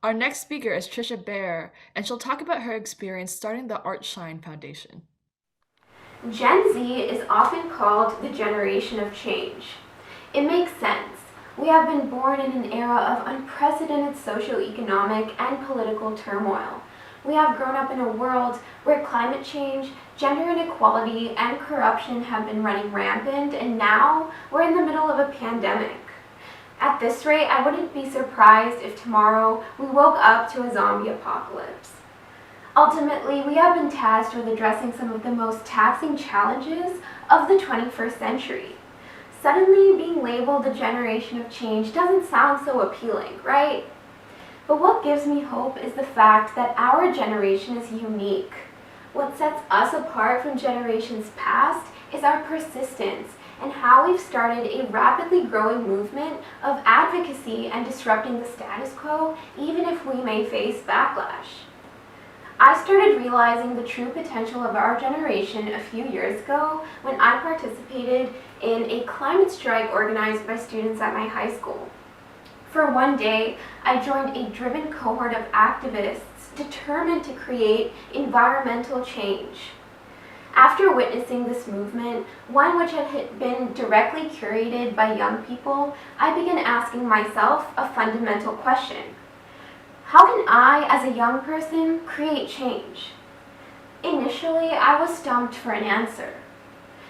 Our next speaker is Trisha Beher, and she'll talk about her experience starting the Art Shine Foundation. Gen Z is often called the generation of change. It makes sense. We have been born in an era of unprecedented socioeconomic and political turmoil. We have grown up in a world where climate change, gender inequality, and corruption have been running rampant, and now we're in the middle of a pandemic. At this rate, I wouldn't be surprised if tomorrow we woke up to a zombie apocalypse. Ultimately, we have been tasked with addressing some of the most taxing challenges of the 21st century. Suddenly, being labeled a generation of change doesn't sound so appealing, right? But what gives me hope is the fact that our generation is unique. What sets us apart from generations past is our persistence and how we've started a rapidly growing movement of advocacy and disrupting the status quo, even if we may face backlash. I started realizing the true potential of our generation a few years ago when I participated in a climate strike organized by students at my high school. For one day, I joined a driven cohort of activists determined to create environmental change. After witnessing this movement, one which had been directly curated by young people, I began asking myself a fundamental question. How can I, as a young person, create change? Initially, I was stumped for an answer.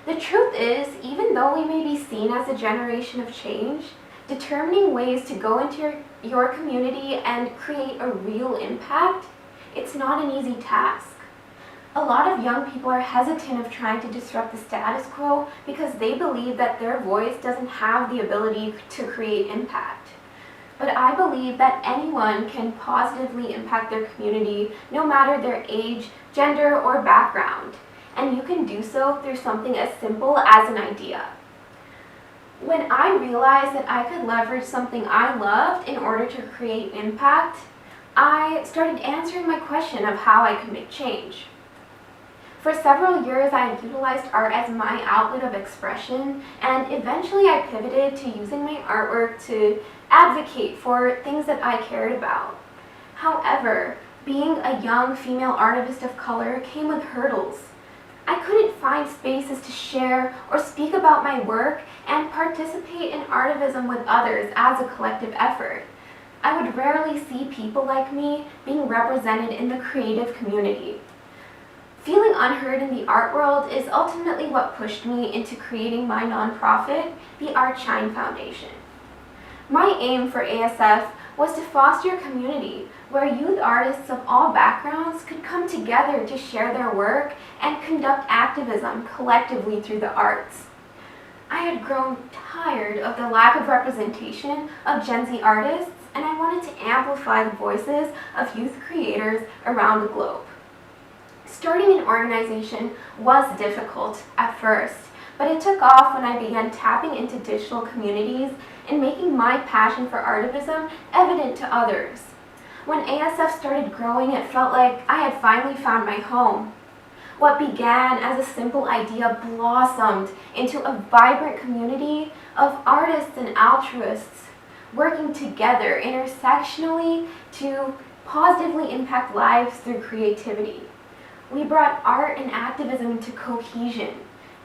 The truth is, even though we may be seen as a generation of change, determining ways to go into your community and create a real impact, it's not an easy task. A lot of young people are hesitant of trying to disrupt the status quo because they believe that their voice doesn't have the ability to create impact. But I believe that anyone can positively impact their community no matter their age, gender, or background, and you can do so through something as simple as an idea. When I realized that I could leverage something I loved in order to create impact, I started answering my question of how I could make change. For several years, I had utilized art as my outlet of expression, and eventually I pivoted to using my artwork to advocate for things that I cared about. However, being a young female artist of color came with hurdles. I couldn't find spaces to share or speak about my work and participate in artivism with others as a collective effort. I would rarely see people like me being represented in the creative community. Feeling unheard in the art world is ultimately what pushed me into creating my nonprofit, the Art Shine Foundation. My aim for ASF was to foster a community where youth artists of all backgrounds could come together to share their work and conduct activism collectively through the arts. I had grown tired of the lack of representation of Gen Z artists, and I wanted to amplify the voices of youth creators around the globe. Starting an organization was difficult at first, but it took off when I began tapping into digital communities and making my passion for artivism evident to others. When ASF started growing, it felt like I had finally found my home. What began as a simple idea blossomed into a vibrant community of artists and altruists working together intersectionally to positively impact lives through creativity. We brought art and activism into cohesion,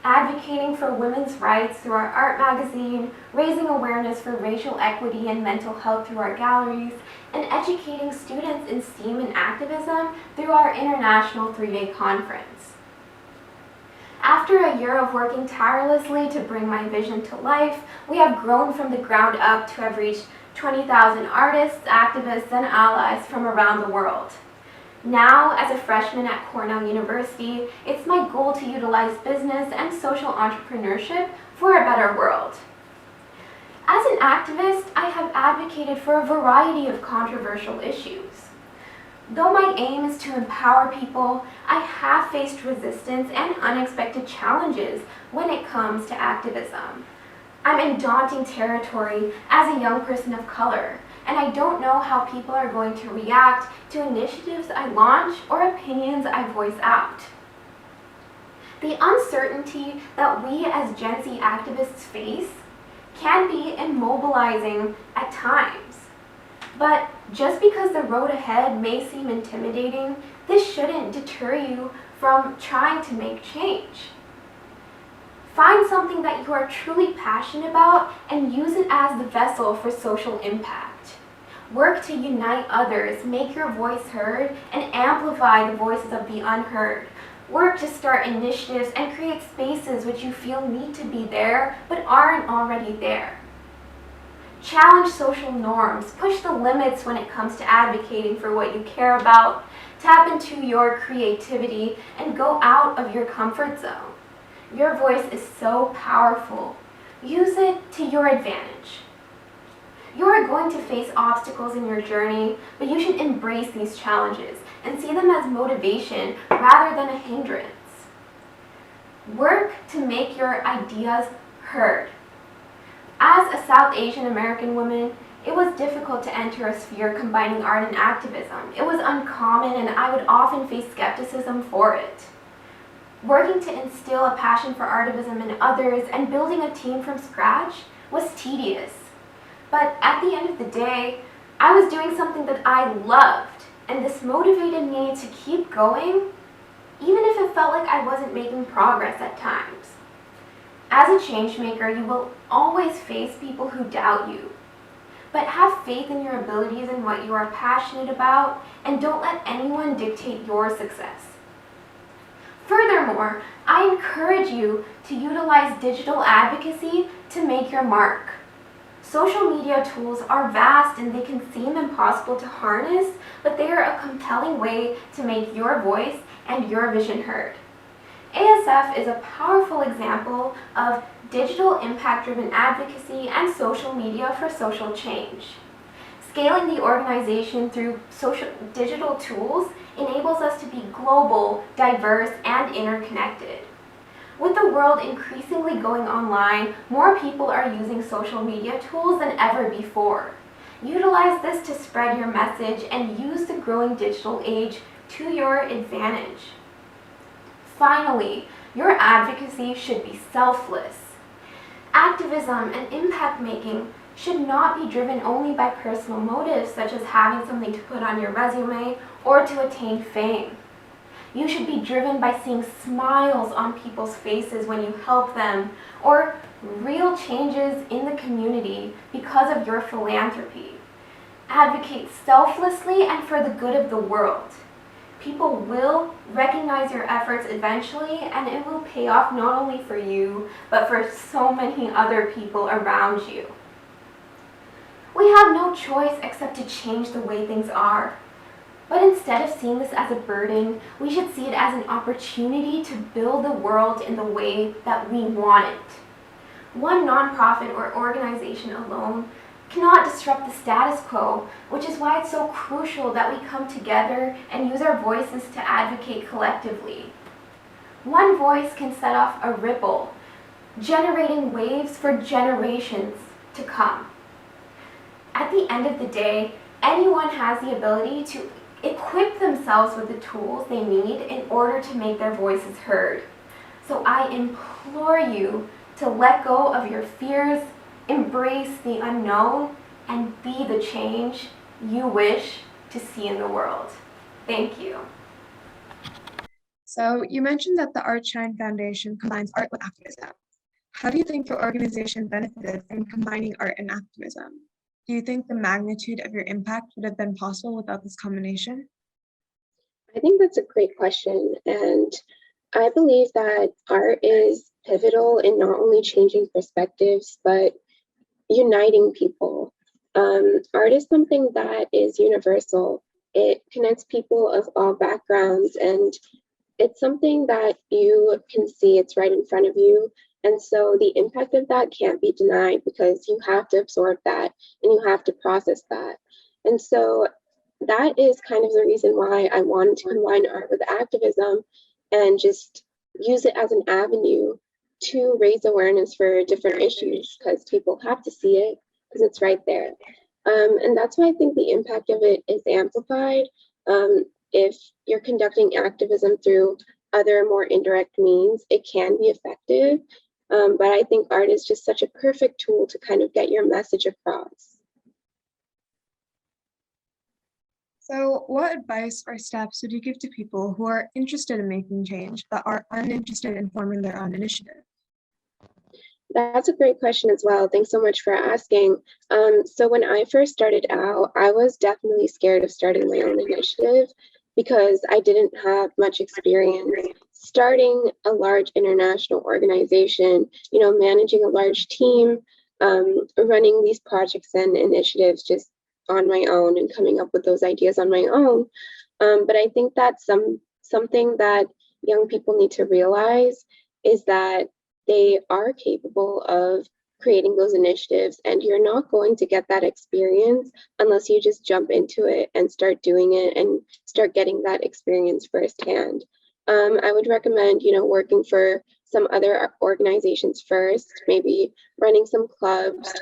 advocating for women's rights through our art magazine, raising awareness for racial equity and mental health through our galleries, and educating students in STEAM and activism through our international 3-day conference. After a year of working tirelessly to bring my vision to life, we have grown from the ground up to have reached 20,000 artists, activists, and allies from around the world. Now, as a freshman at Cornell University, it's my goal to utilize business and social entrepreneurship for a better world. As an activist, I have advocated for a variety of controversial issues. Though my aim is to empower people, I have faced resistance and unexpected challenges when it comes to activism. I'm in daunting territory as a young person of color, and I don't know how people are going to react to initiatives I launch or opinions I voice out. The uncertainty that we as Gen Z activists face can be immobilizing at times, but Just because the road ahead may seem intimidating, this shouldn't deter you from trying to make change. Find something that you are truly passionate about and use it as the vessel for social impact. Work to unite others, make your voice heard, and amplify the voices of the unheard. Work to start initiatives and create spaces which you feel need to be there but aren't already there. Challenge social norms, push the limits when it comes to advocating for what you care about, tap into your creativity, and go out of your comfort zone. Your voice is so powerful. Use it to your advantage. You are going to face obstacles in your journey, but you should embrace these challenges and see them as motivation rather than a hindrance. Work to make your ideas heard. As a South Asian American woman, it was difficult to enter a sphere combining art and activism. It was uncommon, and I would often face skepticism for it. Working to instill a passion for artivism in others and building a team from scratch was tedious. But at the end of the day, I was doing something that I loved, and this motivated me to keep going, even if it felt like I wasn't making progress at times. As a change maker, you will always face people who doubt you. But have faith in your abilities and what you are passionate about, and don't let anyone dictate your success. Furthermore, I encourage you to utilize digital advocacy to make your mark. Social media tools are vast and they can seem impossible to harness, but they are a compelling way to make your voice and your vision heard. ASF is a powerful example of digital impact-driven advocacy and social media for social change. Scaling the organization through digital tools enables us to be global, diverse, and interconnected. With the world increasingly going online, more people are using social media tools than ever before. Utilize this to spread your message and use the growing digital age to your advantage. Finally, your advocacy should be selfless. Activism and impact making should not be driven only by personal motives such as having something to put on your resume or to attain fame. You should be driven by seeing smiles on people's faces when you help them, or real changes in the community because of your philanthropy. Advocate selflessly and for the good of the world. People will recognize your efforts eventually, and it will pay off not only for you, but for so many other people around you. We have no choice except to change the way things are. But instead of seeing this as a burden, we should see it as an opportunity to build the world in the way that we want it. One nonprofit or organization alone cannot disrupt the status quo, which is why it's so crucial that we come together and use our voices to advocate collectively. One voice can set off a ripple, generating waves for generations to come. At the end of the day, anyone has the ability to equip themselves with the tools they need in order to make their voices heard. So I implore you to let go of your fears, embrace the unknown, and be the change you wish to see in the world. Thank you. So you mentioned that the Art Shine Foundation combines art with activism. How do you think your organization benefited from combining art and activism? Do you think the magnitude of your impact would have been possible without this combination? I think that's a great question. And I believe that art is pivotal in not only changing perspectives, but uniting people. Art is something that is universal. It connects people of all backgrounds, and it's something that you can see, it's right in front of you. And so the impact of that can't be denied because you have to absorb that and you have to process that. And so that is kind of the reason why I wanted to combine art with activism and just use it as an avenue to raise awareness for different issues, because people have to see it because it's right there. And that's why I think the impact of it is amplified. If you're conducting activism through other more indirect means, it can be effective. But I think art is just such a perfect tool to kind of get your message across. So, what advice or steps would you give to people who are interested in making change but are uninterested in forming their own initiative? That's a great question as well. Thanks so much for asking. So when I first started out, I was definitely scared of starting my own initiative because I didn't have much experience starting a large international organization, managing a large team, running these projects and initiatives just on my own and coming up with those ideas on my own. But I think that's something that young people need to realize is that they are capable of creating those initiatives, and you're not going to get that experience unless you just jump into it and start doing it and start getting that experience firsthand. I would recommend, working for some other organizations first, maybe running some clubs,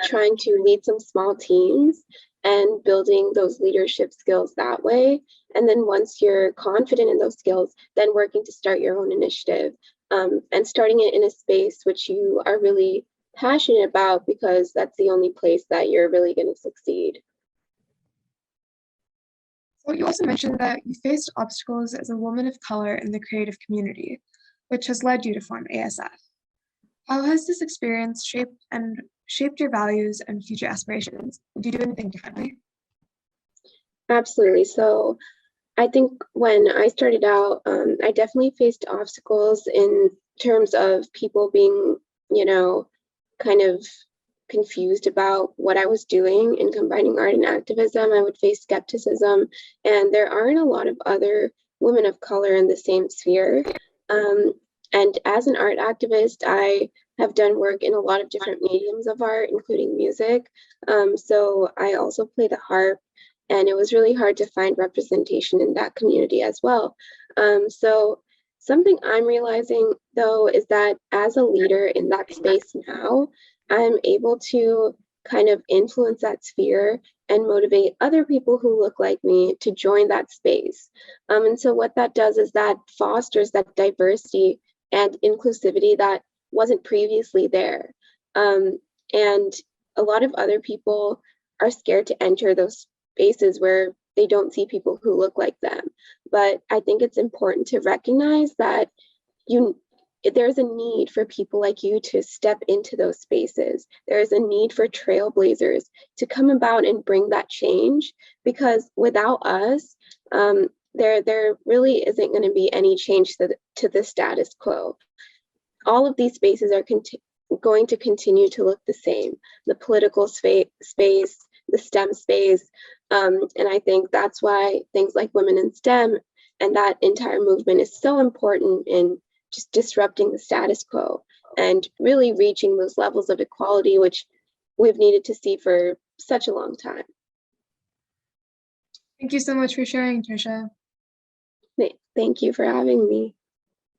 trying to lead some small teams and building those leadership skills that way. And then once you're confident in those skills, then working to start your own initiative, and starting it in a space which you are really passionate about, because that's the only place that you're really going to succeed. So, you also mentioned that you faced obstacles as a woman of color in the creative community, which has led you to form ASF. How has this experience shaped your values and future aspirations? Would you do anything differently? Absolutely. So I think when I started out, I definitely faced obstacles in terms of people being, kind of confused about what I was doing in combining art and activism. I would face skepticism, and there aren't a lot of other women of color in the same sphere. Um, and as an art activist, I have done work in a lot of different mediums of art, including music. So I also play the harp, and it was really hard to find representation in that community as well. So something I'm realizing though is that as a leader in that space now, I'm able to kind of influence that sphere and motivate other people who look like me to join that space. And so what that does is that fosters that diversity and inclusivity that wasn't previously there. And a lot of other people are scared to enter those spaces where they don't see people who look like them. But I think it's important to recognize that there's a need for people like you to step into those spaces. There is a need for trailblazers to come about and bring that change, because without us, there really isn't going to be any change to the status quo. All of these spaces are going to continue to look the same. The political space, the STEM space, and I think that's why things like Women in STEM and that entire movement is so important in just disrupting the status quo and really reaching those levels of equality, which we've needed to see for such a long time. Thank you so much for sharing, Trisha. Thank you for having me.